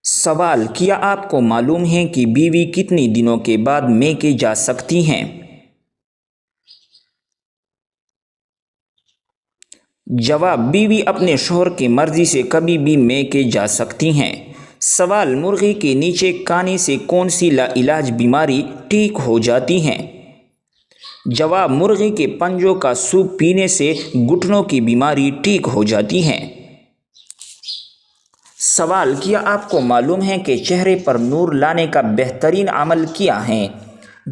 سوال: کیا آپ کو معلوم ہے کہ بیوی کتنی دنوں کے بعد میکے جا سکتی ہیں؟ جواب: بیوی اپنے شوہر کی مرضی سے کبھی بھی میکے جا سکتی ہیں۔ سوال: مرغی کے نیچے کانے سے کون سی لاعلاج بیماری ٹھیک ہو جاتی ہے؟ جواب: مرغی کے پنجوں کا سوپ پینے سے گھٹنوں کی بیماری ٹھیک ہو جاتی ہے۔ سوال: کیا آپ کو معلوم ہے کہ چہرے پر نور لانے کا بہترین عمل کیا ہے؟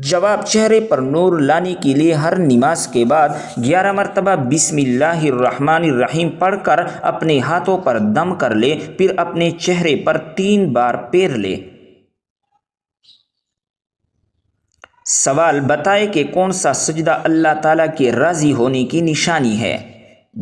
جواب: چہرے پر نور لانے کے لیے ہر نماز کے بعد 11 مرتبہ بسم اللہ الرحمن الرحیم پڑھ کر اپنے ہاتھوں پر دم کر لے، پھر اپنے چہرے پر 3 بار پھیر لے۔ سوال: بتائیں کہ کون سا سجدہ اللہ تعالیٰ کے راضی ہونے کی نشانی ہے؟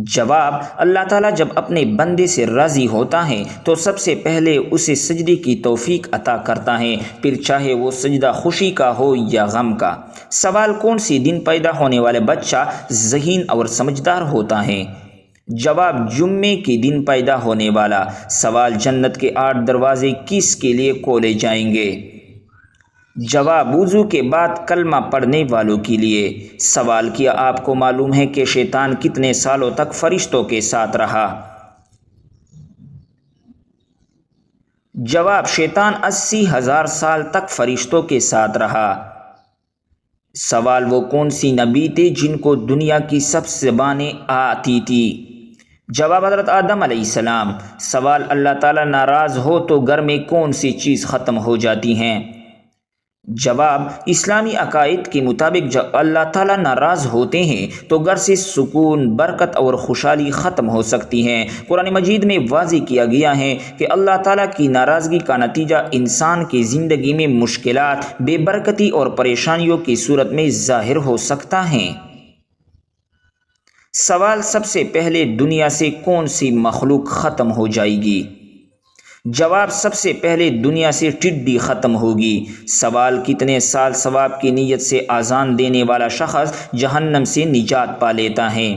جواب: اللہ تعالیٰ جب اپنے بندے سے راضی ہوتا ہے تو سب سے پہلے اسے سجدے کی توفیق عطا کرتا ہے، پھر چاہے وہ سجدہ خوشی کا ہو یا غم کا۔ سوال: کون سی دن پیدا ہونے والا بچہ ذہین اور سمجھدار ہوتا ہے؟ جواب: جمعے کے دن پیدا ہونے والا۔ سوال: جنت کے 8 دروازے کس کے لیے کھولے جائیں گے؟ جواب: وضو کے بعد کلمہ پڑھنے والوں کے لیے۔ سوال: کیا آپ کو معلوم ہے کہ شیطان کتنے سالوں تک فرشتوں کے ساتھ رہا؟ جواب: شیطان 80,000 سال تک فرشتوں کے ساتھ رہا۔ سوال: وہ کون سی نبی تھے جن کو دنیا کی سب زبانیں آتی تھی؟ جواب: حضرت آدم علیہ السلام۔ سوال: اللہ تعالیٰ ناراض ہو تو گھر میں کون سی چیز ختم ہو جاتی ہیں؟ جواب: اسلامی عقائد کے مطابق جب اللہ تعالیٰ ناراض ہوتے ہیں تو گھر سے سکون، برکت اور خوشحالی ختم ہو سکتی ہے۔ قرآن مجید میں واضح کیا گیا ہے کہ اللہ تعالیٰ کی ناراضگی کا نتیجہ انسان کی زندگی میں مشکلات، بے برکتی اور پریشانیوں کی صورت میں ظاہر ہو سکتا ہے۔ سوال: سب سے پہلے دنیا سے کون سی مخلوق ختم ہو جائے گی؟ جواب: سب سے پہلے دنیا سے ٹڈی ختم ہوگی۔ سوال: کتنے سال ثواب کی نیت سے اذان دینے والا شخص جہنم سے نجات پا لیتا ہے؟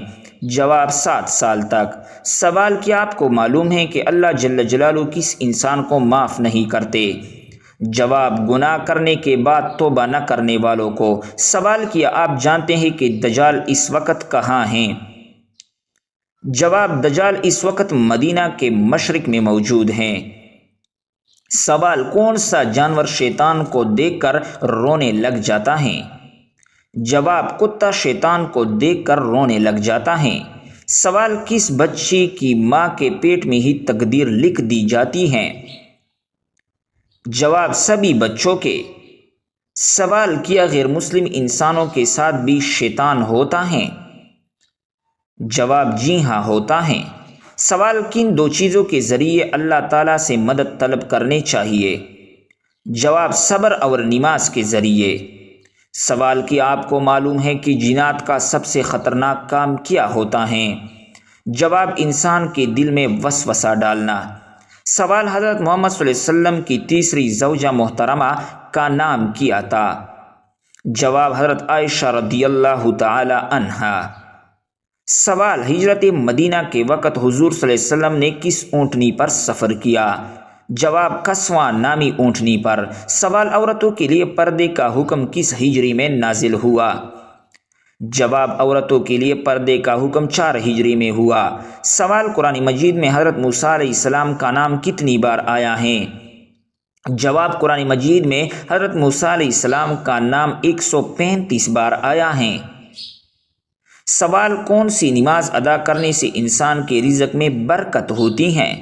جواب: 7 سال تک۔ سوال: کیا آپ کو معلوم ہے کہ اللہ جل جلالہ کس انسان کو معاف نہیں کرتے؟ جواب: گناہ کرنے کے بعد توبہ نہ کرنے والوں کو۔ سوال: کیا آپ جانتے ہیں کہ دجال اس وقت کہاں ہیں؟ جواب: دجال اس وقت مدینہ کے مشرق میں موجود ہیں۔ سوال: کون سا جانور شیطان کو دیکھ کر رونے لگ جاتا ہے؟ جواب: کتا شیطان کو دیکھ کر رونے لگ جاتا ہے۔ سوال: کس بچے کی ماں کے پیٹ میں ہی تقدیر لکھ دی جاتی ہے؟ جواب: سبھی بچوں کے۔ سوال: کیا غیر مسلم انسانوں کے ساتھ بھی شیطان ہوتا ہے؟ جواب: جی ہاں، ہوتا ہے۔ سوال: کن 2 چیزوں کے ذریعے اللہ تعالیٰ سے مدد طلب کرنی چاہیے؟ جواب: صبر اور نماز کے ذریعے۔ سوال: کیا آپ کو معلوم ہے کہ جنات کا سب سے خطرناک کام کیا ہوتا ہے؟ جواب: انسان کے دل میں وسوسہ ڈالنا۔ سوال: حضرت محمد صلی اللہ علیہ وسلم کی تیسری زوجہ محترمہ کا نام کیا تھا؟ جواب: حضرت عائشہ رضی اللہ تعالی عنہا۔ سوال: ہجرت مدینہ کے وقت حضور صلی اللہ علیہ وسلم نے کس اونٹنی پر سفر کیا؟ جواب: قصواں نامی اونٹنی پر۔ سوال: عورتوں کے لیے پردے کا حکم کس ہجری میں نازل ہوا؟ جواب: عورتوں کے لیے پردے کا حکم 4 ہجری میں ہوا۔ سوال: قرآن مجید میں حضرت موسیٰ علیہ السلام کا نام کتنی بار آیا ہے؟ جواب: قرآن مجید میں حضرت موسیٰ علیہ السلام کا نام 135 بار آیا ہے۔ سوال: کون سی نماز ادا کرنے سے انسان کے رزق میں برکت ہوتی ہے؟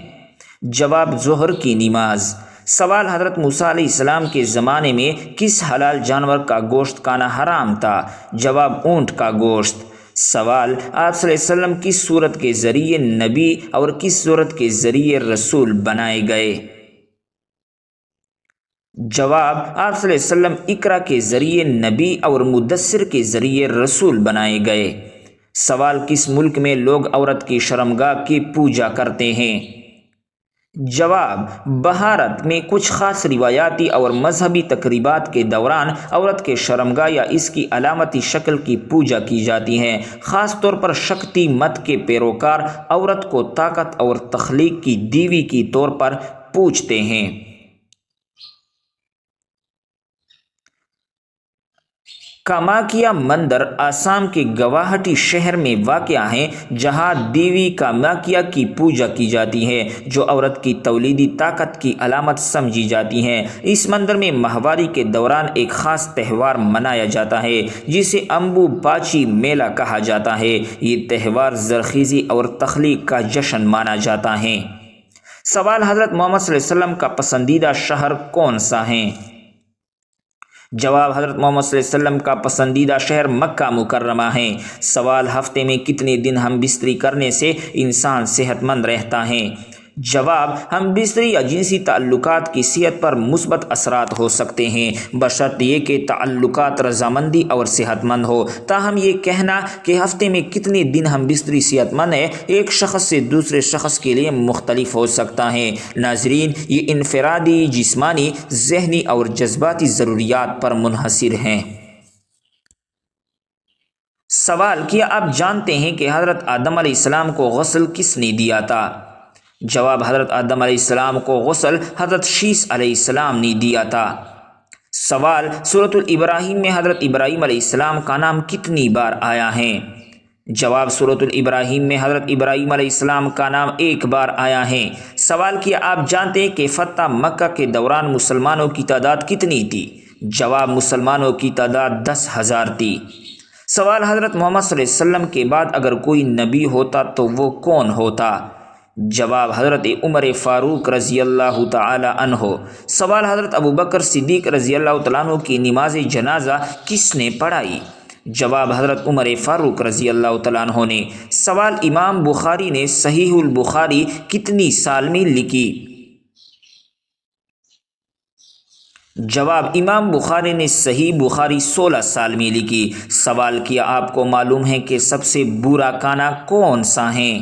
جواب: ظہر کی نماز۔ سوال: حضرت موسیٰ علیہ السلام کے زمانے میں کس حلال جانور کا گوشت کھانا حرام تھا؟ جواب: اونٹ کا گوشت۔ سوال: آپ صلی اللہ علیہ وسلم کس صورت کے ذریعے نبی اور کس صورت کے ذریعے رسول بنائے گئے؟ جواب: آپ صلی اللہ علیہ وسلم اقرا کے ذریعے نبی اور مدثر کے ذریعے رسول بنائے گئے۔ سوال: کس ملک میں لوگ عورت کی شرمگاہ کی پوجا کرتے ہیں؟ جواب: بھارت میں کچھ خاص روایاتی اور مذہبی تقریبات کے دوران عورت کے شرمگاہ یا اس کی علامتی شکل کی پوجا کی جاتی ہے۔ خاص طور پر شکتی مت کے پیروکار عورت کو طاقت اور تخلیق کی دیوی کے طور پر پوجتے ہیں۔ کاماکیا مندر آسام کے گواہٹی شہر میں واقع ہے، جہاں دیوی کاماکیا کی پوجا کی جاتی ہے، جو عورت کی تولیدی طاقت کی علامت سمجھی جاتی ہے۔ اس مندر میں ماہواری کے دوران ایک خاص تہوار منایا جاتا ہے جسے امبو باچی میلہ کہا جاتا ہے۔ یہ تہوار زرخیزی اور تخلیق کا جشن مانا جاتا ہے۔ سوال: حضرت محمد صلی اللہ علیہ وسلم کا پسندیدہ شہر کون سا ہے؟ جواب: حضرت محمد صلی اللہ علیہ وسلم کا پسندیدہ شہر مکہ مکرمہ ہے۔ سوال: ہفتے میں کتنے دن ہم بستری کرنے سے انسان صحت مند رہتا ہے؟ جواب: ہم بستری یا جنسی تعلقات کی صحت پر مثبت اثرات ہو سکتے ہیں، بشرط یہ کہ تعلقات رضامندی اور صحت مند ہو۔ تاہم یہ کہنا کہ ہفتے میں کتنے دن ہم بستری صحت مند ہے، ایک شخص سے دوسرے شخص کے لیے مختلف ہو سکتا ہے۔ ناظرین، یہ انفرادی، جسمانی، ذہنی اور جذباتی ضروریات پر منحصر ہیں۔ سوال: کیا آپ جانتے ہیں کہ حضرت آدم علیہ السلام کو غسل کس نے دیا تھا؟ جواب: حضرت آدم علیہ السلام کو غسل حضرت شیث علیہ السلام نے دیا تھا۔ سوال: سورۃ الابراہیم میں حضرت ابراہیم علیہ السلام کا نام کتنی بار آیا ہے؟ جواب: سورۃ الابراہیم میں حضرت ابراہیم علیہ السلام کا نام ایک بار آیا ہے۔ سوال: کیا آپ جانتے ہیں کہ فتح مکہ کے دوران مسلمانوں کی تعداد کتنی تھی؟ جواب: مسلمانوں کی تعداد 10,000 تھی۔ سوال: حضرت محمد صلی اللہ علیہ وسلم کے بعد اگر کوئی نبی ہوتا تو وہ کون ہوتا؟ جواب: حضرت عمر فاروق رضی اللہ تعالی عنہ۔ سوال: حضرت ابوبکر صدیق رضی اللہ تعالیٰ عنہ کی نماز جنازہ کس نے پڑھائی؟ جواب: حضرت عمر فاروق رضی اللہ تعالیٰ عنہ نے۔ سوال: امام بخاری نے صحیح البخاری کتنی سال میں لکھی؟ جواب: امام بخاری نے صحیح بخاری 16 سال میں لکھی۔ سوال: کیا آپ کو معلوم ہے کہ سب سے برا کھانا کون سا ہے؟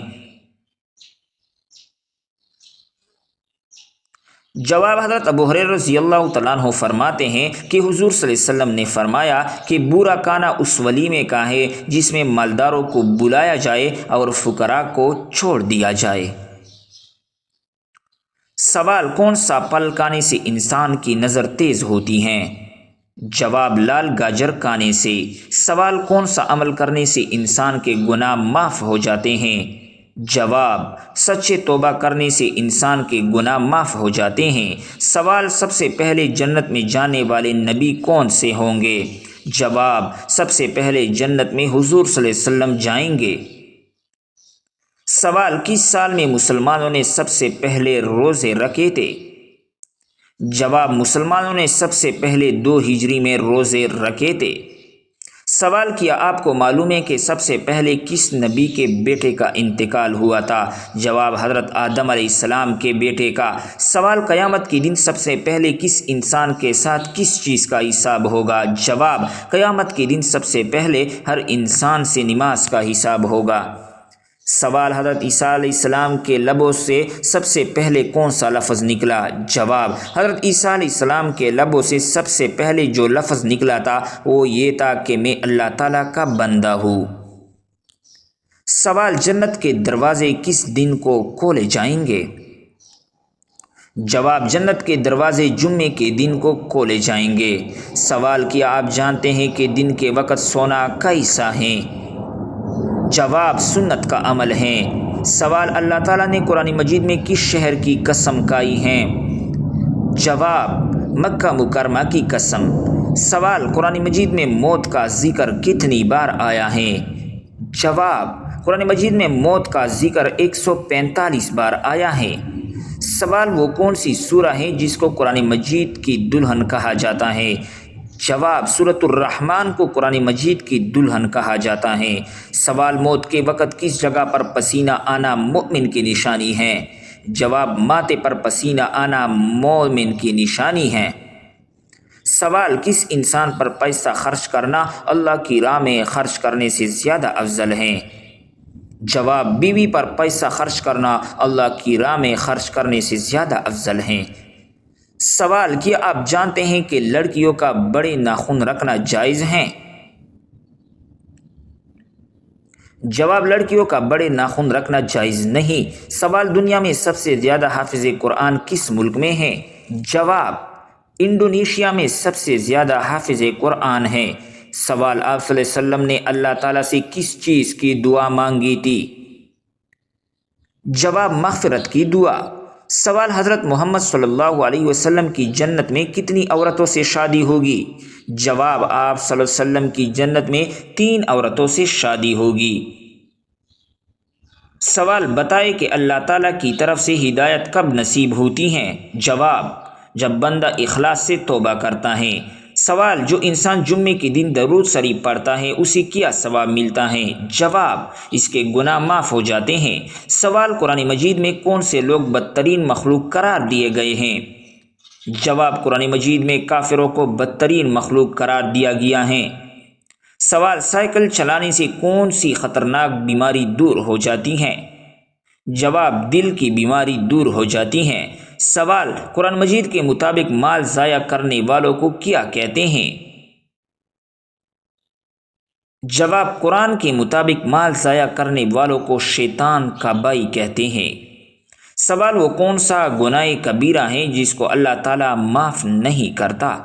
جواب: حضرت ابو ہریرہ رضی اللہ تعالیٰ عنہ فرماتے ہیں کہ حضور صلی اللہ علیہ وسلم نے فرمایا کہ برا کھانا اس ولیمے کا ہے جس میں مالداروں کو بلایا جائے اور فقراء کو چھوڑ دیا جائے۔ سوال: کون سا پھل کھانے سے انسان کی نظر تیز ہوتی ہے؟ جواب: لال گاجر کھانے سے۔ سوال: کون سا عمل کرنے سے انسان کے گناہ معاف ہو جاتے ہیں؟ جواب: سچے توبہ کرنے سے انسان کے گناہ معاف ہو جاتے ہیں۔ سوال: سب سے پہلے جنت میں جانے والے نبی کون سے ہوں گے؟ جواب: سب سے پہلے جنت میں حضور صلی اللہ علیہ وسلم جائیں گے۔ سوال: کس سال میں مسلمانوں نے سب سے پہلے روزے رکھے تھے؟ جواب: مسلمانوں نے سب سے پہلے 2 ہجری میں روزے رکھے تھے۔ سوال: کیا آپ کو معلوم ہے کہ سب سے پہلے کس نبی کے بیٹے کا انتقال ہوا تھا؟ جواب: حضرت آدم علیہ السلام کے بیٹے کا۔ سوال: قیامت کے دن سب سے پہلے کس انسان کے ساتھ کس چیز کا حساب ہوگا؟ جواب: قیامت کے دن سب سے پہلے ہر انسان سے نماز کا حساب ہوگا۔ سوال: حضرت عیسیٰ علیہ السلام کے لبوں سے سب سے پہلے کون سا لفظ نکلا؟ جواب: حضرت عیسیٰ علیہ السلام کے لبوں سے سب سے پہلے جو لفظ نکلا تھا وہ یہ تھا کہ میں اللہ تعالیٰ کا بندہ ہوں۔ سوال: جنت کے دروازے کس دن کو کھولے جائیں گے؟ جواب: جنت کے دروازے جمعے کے دن کو کھولے جائیں گے۔ سوال: کیا آپ جانتے ہیں کہ دن کے وقت سونا کیسا ہے؟ جواب: سنت کا عمل ہے۔ سوال: اللہ تعالیٰ نے قرآن مجید میں کس شہر کی قسم کھائی ہے؟ جواب: مکہ مکرمہ کی قسم۔ سوال: قرآن مجید میں موت کا ذکر کتنی بار آیا ہے؟ جواب: قرآن مجید میں موت کا ذکر 145 بار آیا ہے۔ سوال: وہ کون سی سورہ ہے جس کو قرآن مجید کی دلہن کہا جاتا ہے؟ جواب: سورۃ الرحمن کو قرآن مجید کی دلہن کہا جاتا ہے۔ سوال: موت کے وقت کس جگہ پر پسینہ آنا مومن کی نشانی ہے؟ جواب: ماتھے پر پسینہ آنا مومن کی نشانی ہے۔ سوال: کس انسان پر پیسہ خرچ کرنا اللہ کی راہ میں خرچ کرنے سے زیادہ افضل ہے؟ جواب: بیوی پر پیسہ خرچ کرنا اللہ کی راہ میں خرچ کرنے سے زیادہ افضل ہے۔ سوال: کیا آپ جانتے ہیں کہ لڑکیوں کا بڑے ناخن رکھنا جائز ہے؟ جواب: لڑکیوں کا بڑے ناخن رکھنا جائز نہیں۔ سوال: دنیا میں سب سے زیادہ حافظ قرآن کس ملک میں ہیں؟ جواب: انڈونیشیا میں سب سے زیادہ حافظ قرآن ہیں۔ سوال، آپ صلی اللہ علیہ وسلم نے اللہ تعالیٰ سے کس چیز کی دعا مانگی تھی؟ جواب، مغفرت کی دعا۔ سوال، حضرت محمد صلی اللہ علیہ وسلم کی جنت میں کتنی عورتوں سے شادی ہوگی؟ جواب، آپ صلی اللہ علیہ وسلم کی جنت میں 3 عورتوں سے شادی ہوگی۔ سوال، بتائے کہ اللہ تعالیٰ کی طرف سے ہدایت کب نصیب ہوتی ہیں؟ جواب، جب بندہ اخلاص سے توبہ کرتا ہے۔ سوال، جو انسان جمعے کے دن درود شریف پڑھتا ہے اسے کیا ثواب ملتا ہے؟ جواب، اس کے گناہ معاف ہو جاتے ہیں۔ سوال، قرآن مجید میں کون سے لوگ بدترین مخلوق قرار دیے گئے ہیں؟ جواب، قرآن مجید میں کافروں کو بدترین مخلوق قرار دیا گیا ہے۔ سوال، سائیکل چلانے سے کون سی خطرناک بیماری دور ہو جاتی ہے؟ جواب، دل کی بیماری دور ہو جاتی ہیں۔ سوال، قرآن مجید کے مطابق مال ضائع کرنے والوں کو کیا کہتے ہیں؟ جواب، قرآن کے مطابق مال ضائع کرنے والوں کو شیطان کا بھائی کہتے ہیں۔ سوال، وہ کون سا گناہ کبیرہ ہے جس کو اللہ تعالیٰ معاف نہیں کرتا؟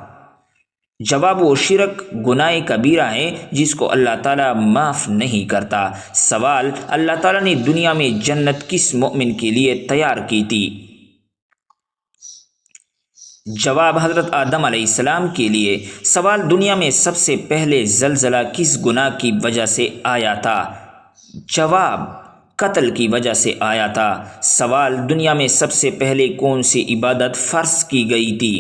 جواب، وہ شرک گناہ کبیرہ ہے جس کو اللہ تعالیٰ معاف نہیں کرتا۔ سوال، اللہ تعالیٰ نے دنیا میں جنت کس مومن کے لیے تیار کی تھی؟ جواب، حضرت آدم علیہ السلام کے لیے۔ سوال، دنیا میں سب سے پہلے زلزلہ کس گناہ کی وجہ سے آیا تھا؟ جواب، قتل کی وجہ سے آیا تھا۔ سوال، دنیا میں سب سے پہلے کون سی عبادت فرض کی گئی تھی؟